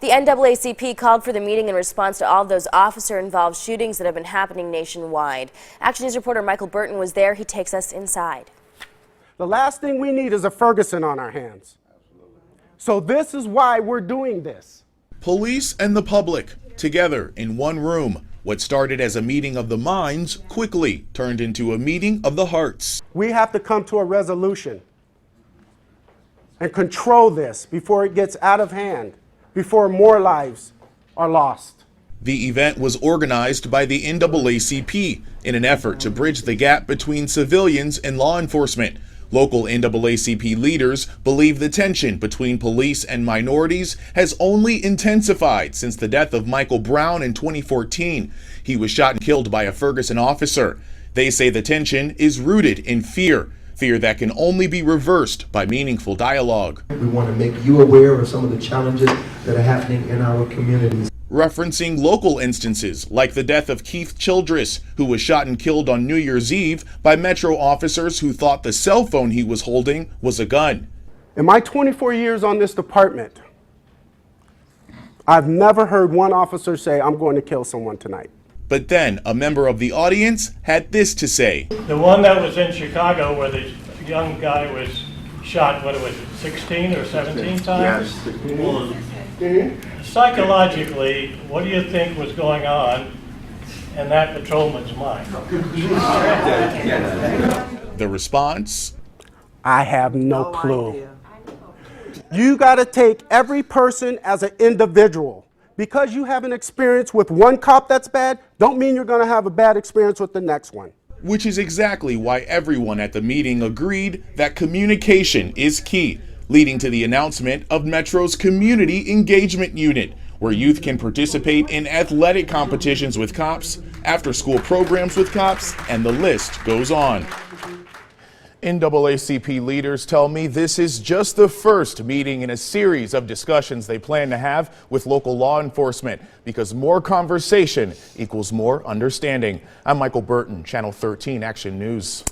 The NAACP called for the meeting in response to all of those officer-involved shootings that have been happening nationwide. Action News reporter Michael Burton was there. He takes us inside. The last thing we need is a Ferguson on our hands. So this is why we're doing this. Police and the public together in one room. What started as a meeting of the minds quickly turned into a meeting of the hearts. We have to come to a resolution and control this before it gets out of hand, before more lives are lost. The event was organized by the NAACP in an effort to bridge the gap between civilians and law enforcement. Local NAACP leaders believe the tension between police and minorities has only intensified since the death of Michael Brown in 2014. He was shot and killed by a Ferguson officer. They say the tension is rooted in fear that can only be reversed by meaningful dialogue. We want to make you aware of some of the challenges that are happening in our communities. Referencing local instances like the death of Keith Childress, who was shot and killed on New Year's Eve by Metro officers who thought the cell phone he was holding was a gun. In my 24 years on this department, I've never heard one officer say, "I'm going to kill someone tonight." But then a member of the audience had this to say. The one that was in Chicago where the young guy was shot, what was it, 16 or 17 times? Yes. Psychologically, what do you think was going on in that patrolman's mind? The response? I have no clue. You got to take every person as an individual. Because you have an experience with one cop that's bad, don't mean you're going to have a bad experience with the next one. Which is exactly why everyone at the meeting agreed that communication is key, leading to the announcement of Metro's Community Engagement Unit, where youth can participate in athletic competitions with cops, after-school programs with cops, and the list goes on. NAACP leaders tell me this is just the first meeting in a series of discussions they plan to have with local law enforcement, because more conversation equals more understanding. I'm Michael Burton, Channel 13 Action News.